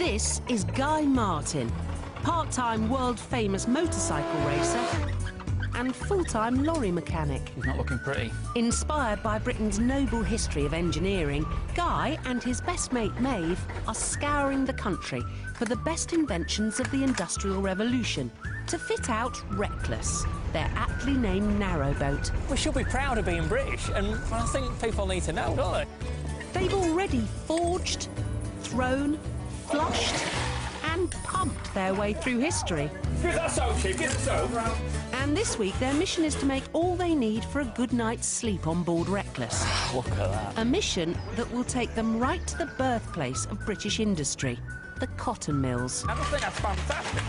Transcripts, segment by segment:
This is Guy Martin, part-time world-famous motorcycle racer and full-time lorry mechanic. He's not looking pretty. Inspired by Britain's noble history of engineering, Guy and his best mate Maeve are scouring the country for the best inventions of the Industrial Revolution to fit out Reckless, their aptly named narrowboat. We should be proud of being British, and I think people need to know, don't they? They've already forged, thrown, flushed and pumped their way through history. Get that soap, Chief, get the soap. And this week their mission is to make all they need for a good night's sleep on board Reckless. Look at that. A mission that will take them right to the birthplace of British industry, the cotton mills. I just think that's fantastic.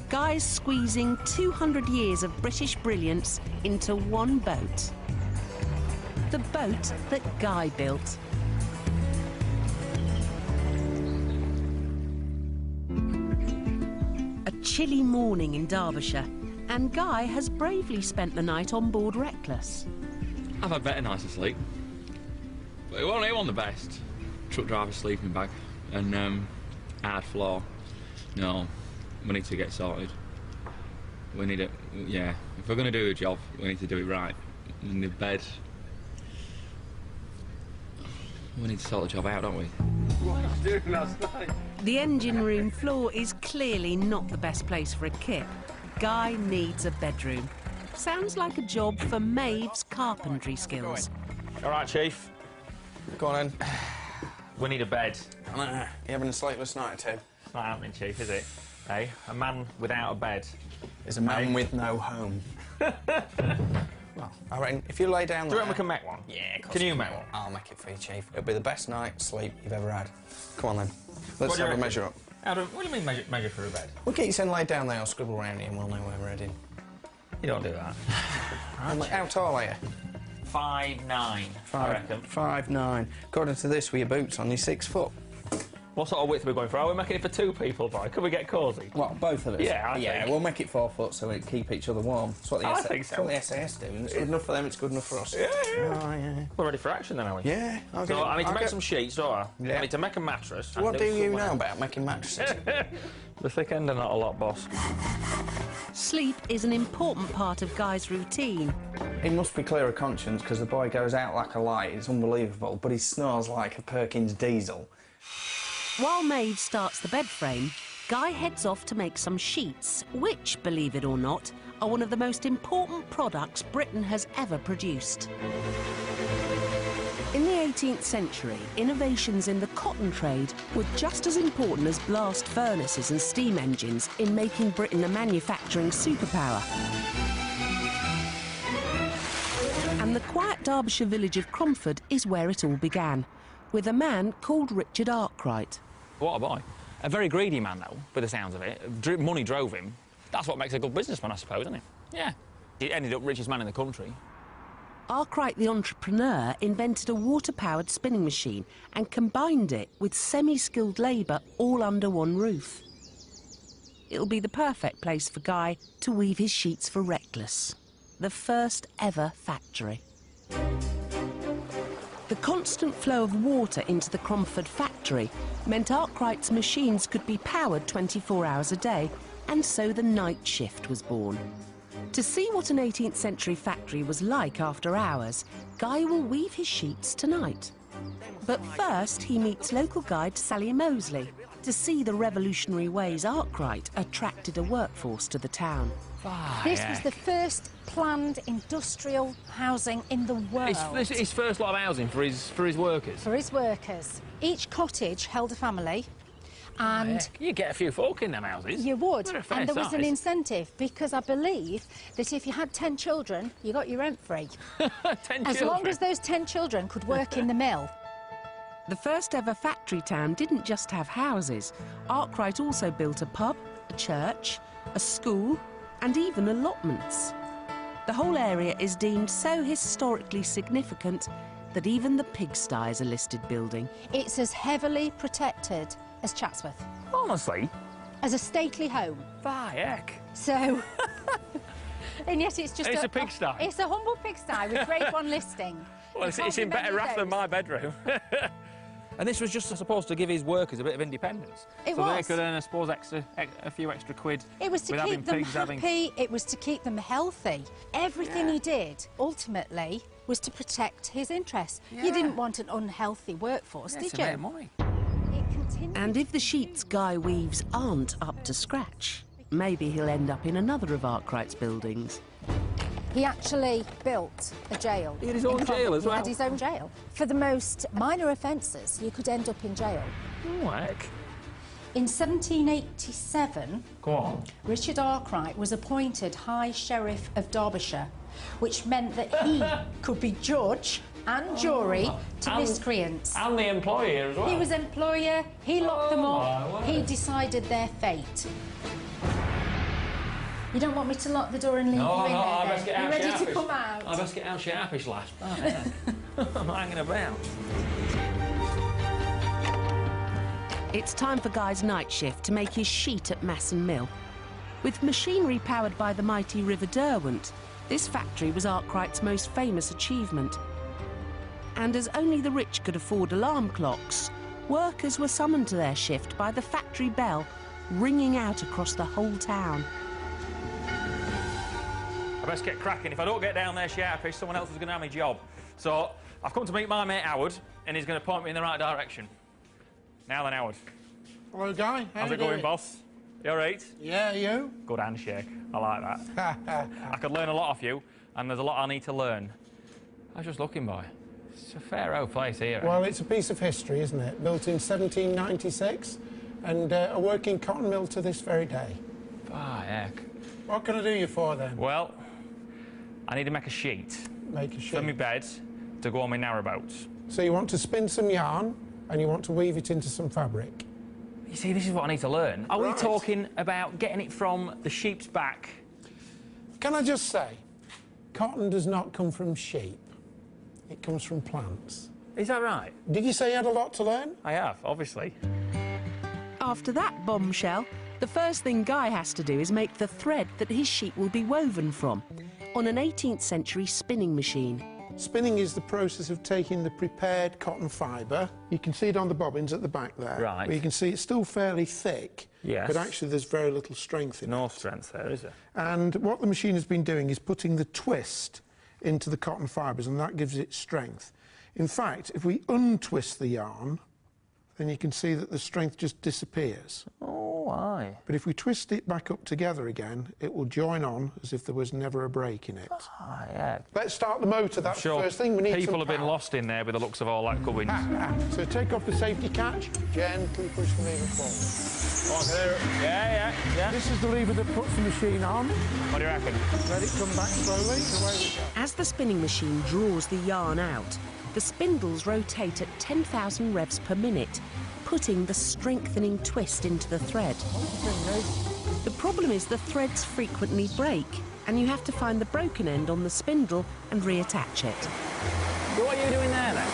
Guy's squeezing 200 years of British brilliance into one boat. The boat that Guy built. A chilly morning in Derbyshire, and Guy has bravely spent the night on board Reckless. I've had better nights of sleep, but it wasn't the best. Truck driver sleeping bag and hard floor. No, we need to get sorted. We need it, yeah. If we're going to do a job, we need to do it right. In the bed, we need to sort the job out, don't we? What are you doing last night? The engine room floor is clearly not the best place for a kip. Guy needs a bedroom. Sounds like a job for Maeve's carpentry skills. All right, Chief. Go on then. We need a bed. You having a sleepless night, Tim? It's not happening, Chief, is it? Hey, a man without a bed. Is a man with no home. Well, I reckon if you lay down Do you there... reckon we can make one? Yeah, of course. Can you make one? I'll make it for you, Chief. It'll be the best night's sleep you've ever had. Come on, then. Let's What do you have a reckon? measure up. What do you mean measure for a bed? We'll get you some laid down there, I'll scribble around here and we'll know where we're heading. You don't do that. How tall are you? 5'9", I reckon. 5'9". According to this, with your boots on, you're 6 foot. What sort of width are we going for? Are we making it for 2 people, boy? Could we get cosy? What, both of us? Yeah, I think. we'll make it 4 foot so we keep each other warm. That's what the, I think so. That's what the SAS do. And it's good enough for them, it's good enough for us. Yeah, yeah. Oh, yeah. We're ready for action then, are we? Yeah, I'll get So it. I need to I'll make get- some sheets, don't I? Yeah. I need to make a mattress. What and do you some- know about making mattresses? The thick end are not a lot, boss. Sleep is an important part of Guy's routine. He must be clear of conscience because the boy goes out like a light. It's unbelievable, but he snores like a Perkins diesel. While Maeve starts the bed frame, Guy heads off to make some sheets, which, believe it or not, are one of the most important products Britain has ever produced. In the 18th century, innovations in the cotton trade were just as important as blast furnaces and steam engines in making Britain a manufacturing superpower. And the quiet Derbyshire village of Cromford is where it all began, with a man called Richard Arkwright. What a boy. A very greedy man, though, by the sounds of it. Money drove him. That's what makes a good businessman, I suppose, isn't it? Yeah. He ended up richest man in the country. Arkwright, the entrepreneur, invented a water-powered spinning machine and combined it with semi-skilled labour all under one roof. It'll be the perfect place for Guy to weave his sheets for Reckless, the first ever factory. The constant flow of water into the Cromford factory meant Arkwright's machines could be powered 24 hours a day, and so the night shift was born. To see what an 18th century factory was like after hours, Guy will weave his sheets tonight. But first, he meets local guide Sally Mosley to see the revolutionary ways Arkwright attracted a workforce to the town. This was the first planned industrial housing in the world. This is his first lot of housing for his workers. For his workers. Each cottage held a family, and Heck, you get a few folk in them houses. you would. They're a fair And there was an size. incentive, because I believe that if you had 10 children, you got your rent free. 10 As long as those 10 children could work in the mill. The first ever factory town didn't just have houses. Arkwright also built a pub, a church, a school, and even allotments. The whole area is deemed so historically significant that even the pigsty is a listed building. It's as heavily protected as Chatsworth, Honestly, as a stately home. heck. So, and yet it's just It's a pigsty. It's a humble pigsty with Grade 1 listing. Well, You it's can't in be many better of wrath than those. my bedroom. And this was just supposed to give his workers a bit of independence. It so was. they could earn, I suppose, a few extra quid. It was to with keep them happy, it was to keep them healthy. Everything he did, ultimately, was to protect his interests. You didn't want an unhealthy workforce, did to you? make money. It continued. And if the sheets Guy weaves aren't up to scratch, maybe he'll end up in another of Arkwright's buildings. He actually built a jail. He had his own jail as well? He had his own jail. For the most minor offences, you could end up in jail. Oh, heck. In 1787, Go on. Richard Arkwright was appointed High Sheriff of Derbyshire, which meant that he could be judge and jury to miscreants. And the employer as well. He was employer, he locked them up, he decided their fate. You don't want me to lock the door and leave you in there, I then? best get out. You ready sharpish. to come out? I best get out sharpish, lass. Oh, yeah. I'm hanging about. It's time for Guy's night shift to make his sheet at Masson Mill. With machinery powered by the mighty River Derwent, this factory was Arkwright's most famous achievement. And as only the rich could afford alarm clocks, workers were summoned to their shift by the factory bell ringing out across the whole town. I best get cracking. If I don't get down there sharpish, someone else is going to have my job. So I've come to meet my mate Howard, and he's going to point me in the right direction. Now then, Howard. Hello, Guy. How's it going, boss? You all right? Yeah, you? Good handshake. I like that. I could learn a lot off you, and there's a lot I need to learn. I was just looking, boy. It's a fair old place here. Well, it's a piece of history, isn't it? Built in 1796 and a working cotton mill to this very day. Ah, heck. What can I do you for, then? Well, I need to make a sheet Make a sheet. for my bed to go on my narrowboats. So you want to spin some yarn and you want to weave it into some fabric. You see, this is what I need to learn. Are we Right. talking about getting it from the sheep's back? Can I just say, cotton does not come from sheep. It comes from plants. Is that right? Did you say you had a lot to learn? I have, obviously. After that bombshell, the first thing Guy has to do is make the thread that his sheet will be woven from on an 18th century spinning machine. Spinning is the process of taking the prepared cotton fibre. You can see it on the bobbins at the back there. Right. Where you can see it's still fairly thick. Yes. But actually there's very little strength in it. No strength there, is there? And what the machine has been doing is putting the twist into the cotton fibres, and that gives it strength. In fact, if we untwist the yarn, then you can see that the strength just disappears. Oh, aye. But if we twist it back up together again, it will join on as if there was never a break in it. Ah, yeah. Let's start the motor. That's Sure. the first thing. We need People some have been power. lost in there with the looks of all that gubbins. So take off the safety catch, gently push the lever forward. Yeah. This is the lever that puts the machine on. What do you reckon? Let it come back slowly. Away we go. As the spinning machine draws the yarn out, the spindles rotate at 10,000 revs per minute, putting the strengthening twist into the thread. The problem is the threads frequently break, and you have to find the broken end on the spindle and reattach it. What are you doing there, then?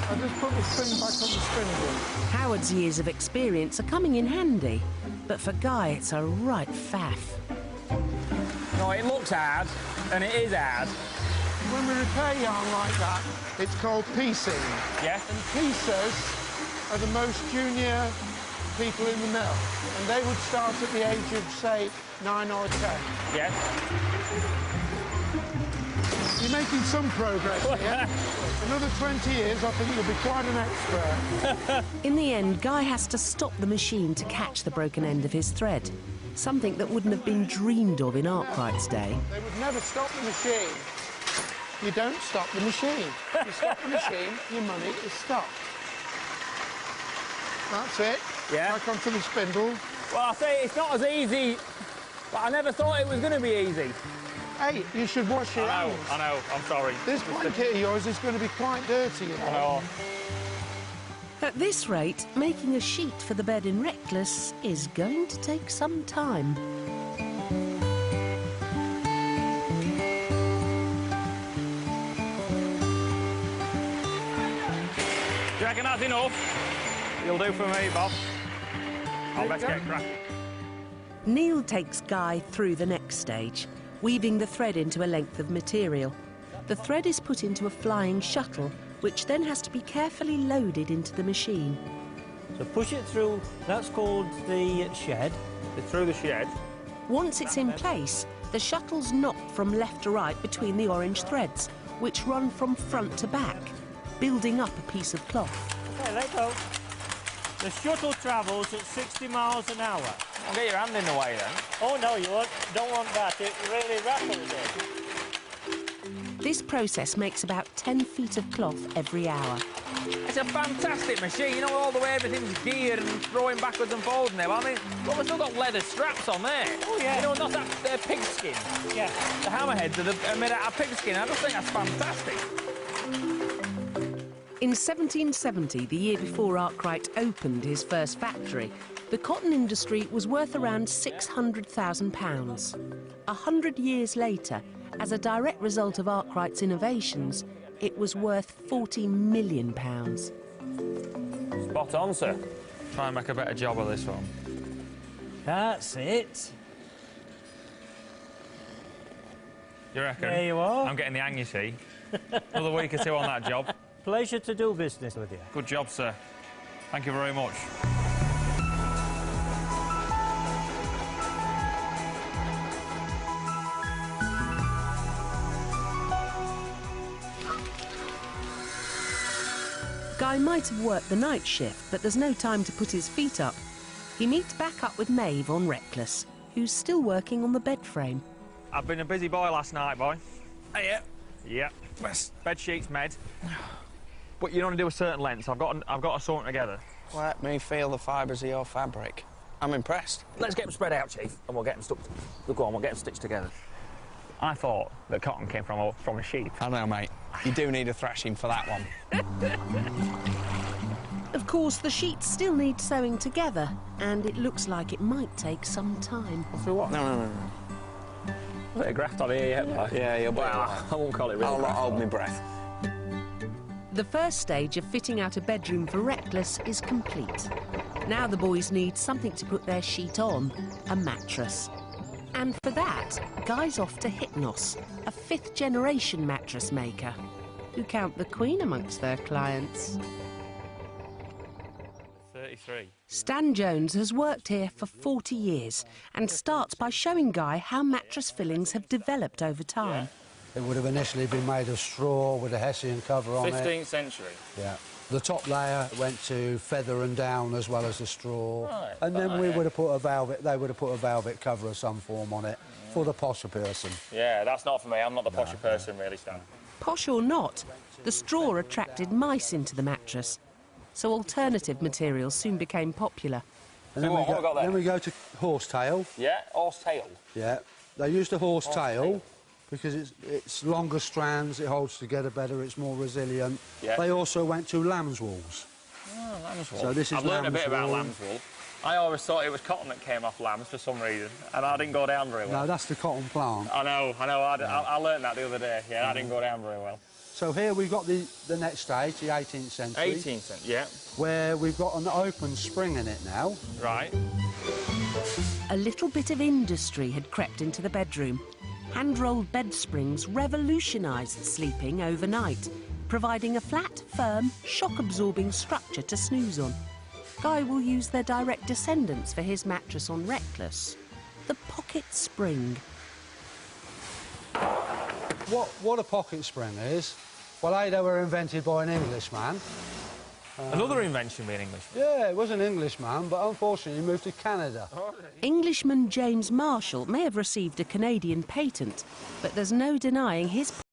I just put the spin back on the spindle. Howard's years of experience are coming in handy, but for Guy it's a right faff. No, it looks hard, and it is hard. When we repair yarn like that, it's called piecing. Yeah? And piecers are the most junior people in the mill. And they would start at the age of, say, 9 or 10. Yeah. You're making some progress here. Another 20 years, I think you'll be quite an expert. In the end, Guy has to stop the machine to catch the broken end of his thread, something that wouldn't have been dreamed of in Arkwright's day. They would never stop the machine. You don't stop the machine. You stop the machine, your money is stopped. That's it. Yeah. Back onto the spindle. Well, I say it's not as easy, but I never thought it was going to be easy. Hey, you should wash your hands. I know, I'm sorry. This blanket of yours is going to be quite dirty, you I know. know. At this rate, making a sheet for the bed in Reckless is going to take some time. Do you reckon that's enough? You'll do for me, Bob. I'll best get cracking. Neil takes Guy through the next stage, weaving the thread into a length of material. The thread is put into a flying shuttle which then has to be carefully loaded into the machine. So push it through, that's called the shed. It's through the shed. Once it's in place, the shuttle's knocked from left to right between the orange threads, which run from front to back, building up a piece of cloth. Okay, let go. The shuttle travels at 60 miles an hour. I'll get your hand in the way then. Oh no, you don't want that. It really rattles it. This process makes about 10 feet of cloth every hour. It's a fantastic machine, you know, all the way everything's geared and throwing backwards and forwards and everything. I mean, well, we've still got leather straps on there. Oh, yeah. You know, not that, they're pigskin. Yeah. The hammerheads are made out of pigskin. I just think that's fantastic. In 1770, the year before Arkwright opened his first factory, the cotton industry was worth around £600,000. 100 years later, as a direct result of Arkwright's innovations, it was worth £40 million. Spot on, sir. Try and make a better job of this one. That's it. You reckon? There you are. I'm getting the hang, you see. Another week or two on that job. Pleasure to do business with you. Good job, sir. Thank you very much. Guy might have worked the night shift, but there's no time to put his feet up. He meets back up with Maeve on Reckless, who's still working on the bed frame. I've been a busy boy last night, boy. Yeah. Yep. Bed sheets made. But you only do a certain length. I've got to sort them together. Let me feel the fibres of your fabric. I'm impressed. Let's get them spread out, Chief, and we'll get them stuck. Go on, we'll get them stitched together. I thought that cotton came from a sheep. I know, mate. You do need a thrashing for that one. Of course, the sheets still need sewing together, and it looks like it might take some time. For what? No. A bit of graft on here yet, boy. Yeah, you'll be Well, right. I won't call it real I'll not graft. hold my breath. The first stage of fitting out a bedroom for Reckless is complete. Now the boys need something to put their sheet on, a mattress. And for that, Guy's off to Hypnos, a fifth-generation mattress maker, who count the Queen amongst their clients. 33. Stan Jones has worked here for 40 years and starts by showing Guy how mattress fillings have developed over time. It would have initially been made of straw with a Hessian cover on it. 15th century. Yeah. The top layer went to feather and down as well as the straw. Right. And then we would have put a velvet, they would have put a velvet cover of some form on it for the posher person. Yeah, that's not for me. I'm not the posher person, really, Stan. Posh or not, the straw attracted mice into the mattress, so alternative materials soon became popular. And So then, what have we got there? then we go to horsetail. Yeah, horse tail. Yeah. They used a horsetail because it's longer strands, it holds together better, it's more resilient. Yeah. They also went to lamb's wools. Oh, lamb's wool. So this is I've learned a bit lamb's about wool. lamb's wool. I always thought it was cotton that came off lambs for some reason, and I didn't go down very well. No, that's the cotton plant. I know. I learned that the other day. Yeah, that didn't go down very well. So here we've got the next stage, the 18th century. 18th century, yeah. Where we've got an open spring in it now. Right. A little bit of industry had crept into the bedroom. Hand-rolled bed springs revolutionised sleeping overnight, providing a flat, firm, shock-absorbing structure to snooze on. Guy will use their direct descendants for his mattress on Reckless, the pocket spring. What a pocket spring is, well, they were invented by an Englishman. Another invention being English. Yeah, it was an Englishman, but unfortunately he moved to Canada. Englishman James Marshall may have received a Canadian patent, but there's no denying his